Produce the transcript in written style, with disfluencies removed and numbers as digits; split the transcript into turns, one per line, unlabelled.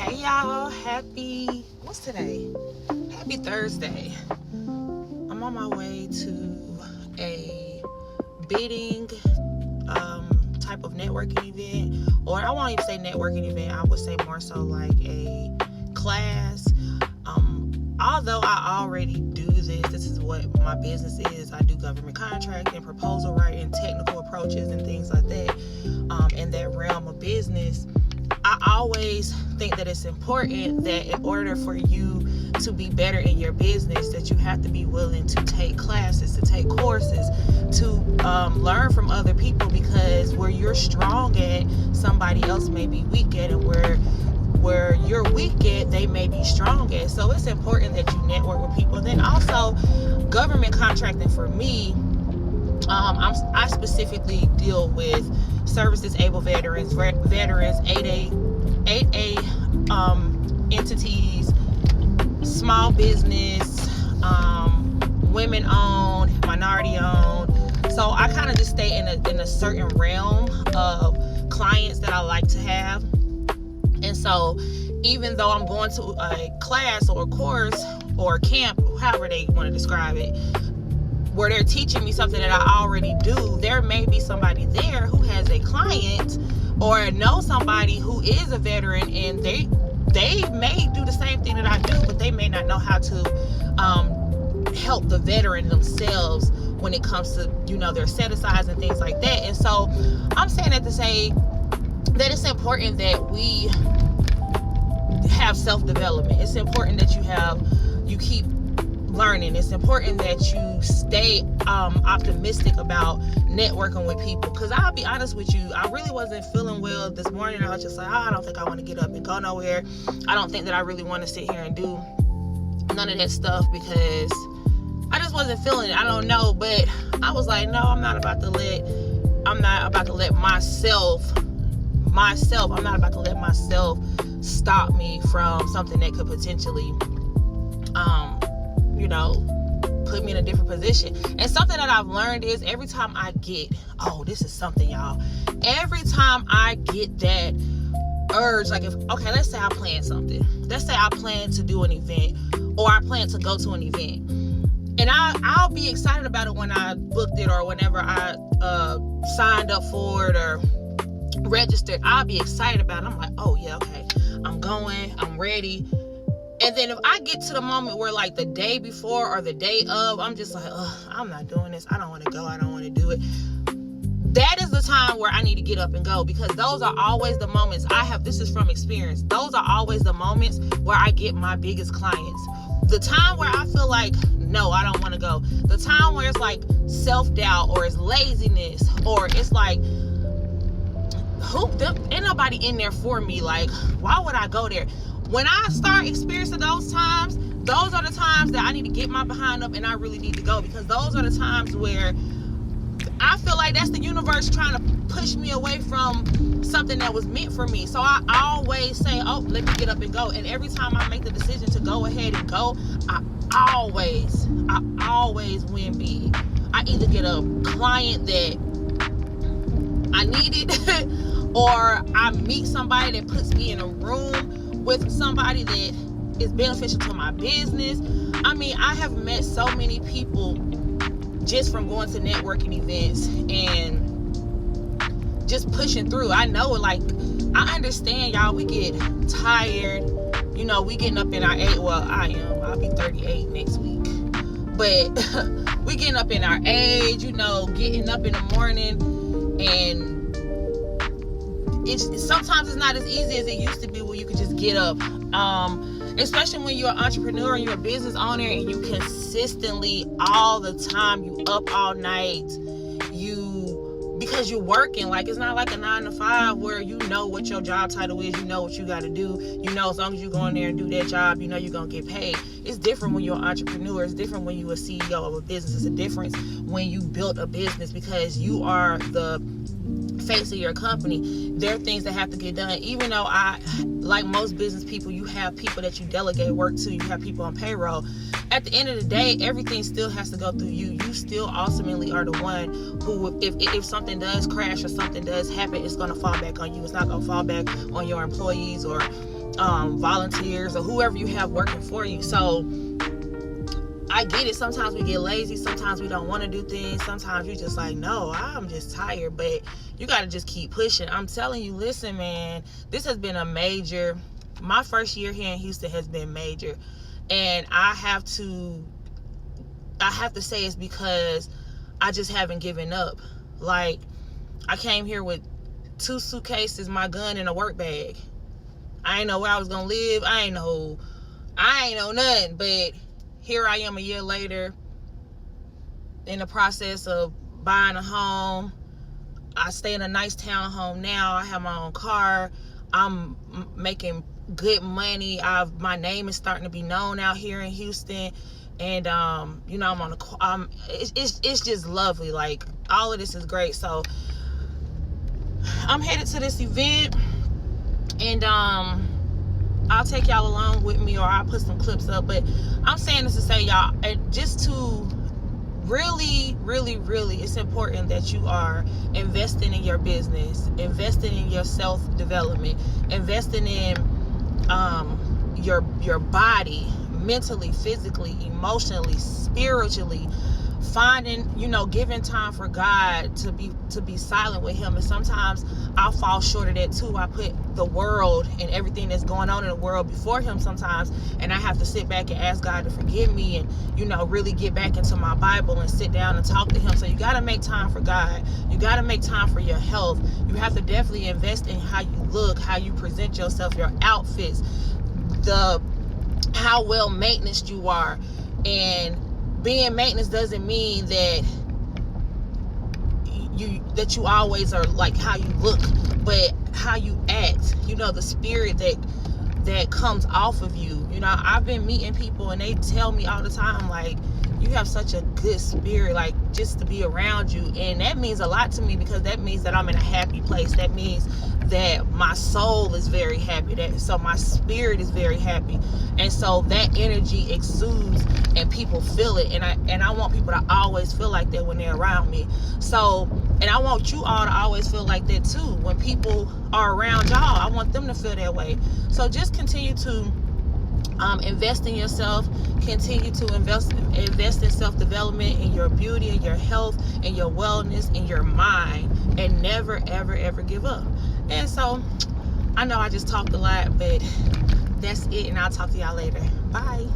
Hey y'all, what's today? Happy Thursday. I'm on my way to a bidding type of networking event, or I won't even say networking event, I would say more so like a class. Although I already do this is what my business is. I do government contracting, proposal writing, technical approaches and things like that. In that realm of business, I always think that it's important that in order for you to be better in your business, that you have to be willing to take classes, to take courses, to learn from other people, because where you're strong at, somebody else may be weak at, and where you're weak at, they may be strong at. So it's important that you network with people. Then also, government contracting for me, I specifically deal with service disabled veterans, 8A entities, small business, women owned, minority owned. So I kind of just stay in a certain realm of clients that I like to have. And so even though I'm going to a class or a course or a camp, however they want to describe it, where they're teaching me something that I already do, there may be somebody there who has a client or know somebody who is a veteran, and they may do the same thing that I do, but they may not know how to help the veteran themselves when it comes to, their set-asides and things like that. And so I'm saying that to say that it's important that we have self-development. It's important that you keep learning. It's important that you stay optimistic about networking with people, because I'll be honest with you, I really wasn't feeling well this morning. I was just like, I don't think I want to get up and go nowhere. I don't think that I really want to sit here and do none of that stuff, because I just wasn't feeling it. I don't know, but I was like, no, I'm not about to let myself stop me from something that could potentially put me in a different position. And something that I've learned is every time I get, this is something, y'all. Every time I get that urge, like let's say I plan something. Let's say I plan to do an event, or I plan to go to an event. And I'll be excited about it when I booked it, or whenever I signed up for it or registered. I'll be excited about it. I'm like, oh yeah, okay, I'm going, I'm ready. And then if I get to the moment where like the day before or the day of, I'm just like, I'm not doing this. I don't want to go. I don't want to do it. That is the time where I need to get up and go, because those are always the moments this is from experience. Those are always the moments where I get my biggest clients. The time where I feel like, no, I don't want to go. The time where it's like self-doubt, or it's laziness, or it's like, ain't nobody in there for me. Like, why would I go there? When I start experiencing those times, those are the times that I need to get my behind up, and I really need to go, because those are the times where I feel like that's the universe trying to push me away from something that was meant for me. So I always say, let me get up and go. And every time I make the decision to go ahead and go, I always win big. I either get a client that I needed or I meet somebody that puts me in a room with somebody that is beneficial to my business. I mean, I have met so many people just from going to networking events and just pushing through. I know, like, I understand, y'all, we get tired. We getting up in our age. Well, I'll be 38 next week. But we getting up in our age, getting up in the morning, and sometimes it's not as easy as it used to be, where you could just get up. Especially when you're an entrepreneur and you're a business owner, and you consistently all the time, you up all night, because you're working. Like, it's not like a 9 to 5 where you know what your job title is, you know what you got to do, as long as you go in there and do that job, you're going to get paid. It's different when you're an entrepreneur. It's different when you're a CEO of a business. It's a difference when you built a business, because you are the face of your company. There are things that have to get done. Even though like most business people, you have people that you delegate work to, you have people on payroll. At the end of the day, everything still has to go through you. You still ultimately are the one who, if something does crash or something does happen, it's going to fall back on you. It's not going to fall back on your employees or volunteers or whoever you have working for you. So I get it. Sometimes we get lazy. Sometimes we don't want to do things. Sometimes you're just like, no, I'm just tired. But you got to just keep pushing. I'm telling you, listen, man, this has been my first year here in Houston has been major. And I have to say it's because I just haven't given up. Like, I came here with 2 suitcases, my gun, and a work bag. I ain't know where I was gonna live. I ain't know nothing. But here I am a year later in the process of buying a home. I stay in a nice townhome now. I have my own car. I'm making good money. My name is starting to be known out here in Houston. And you know, it's just lovely. Like, all of this is great. So I'm headed to this event, and I'll take y'all along with me, or I'll put some clips up. But I'm saying this to say, y'all, just to really, really, really, it's important that you are investing in your business, investing in your self-development, investing in your body, mentally, physically, emotionally, spiritually, finding, giving time for God to be silent with him. And sometimes I'll fall short of that too. I put the world and everything that's going on in the world before him sometimes, and I have to sit back and ask God to forgive me, and really get back into my Bible and sit down and talk to him. So you got to make time for God. You got to make time for your health. You have to definitely invest in how you look, how you present yourself, your outfits, how well maintenance you are. And being maintenance doesn't mean that you always are like how you look, but how you act. The spirit that comes off of you. I've been meeting people, and they tell me all the time, like, you have such a good spirit, like, just to be around you. And that means a lot to me, because that means that I'm in a happy place. That means that my soul is very happy. So my spirit is very happy. And so that energy exudes, and people feel it. And I want people to always feel like that when they're around me. So, and I want you all to always feel like that too. When people are around y'all, I want them to feel that way. So just continue to invest in yourself. Continue to invest in self-development, in your beauty, in your health, in your wellness, in your mind, and never, ever, ever give up. And so, I know I just talked a lot, but that's it, and I'll talk to y'all later. Bye.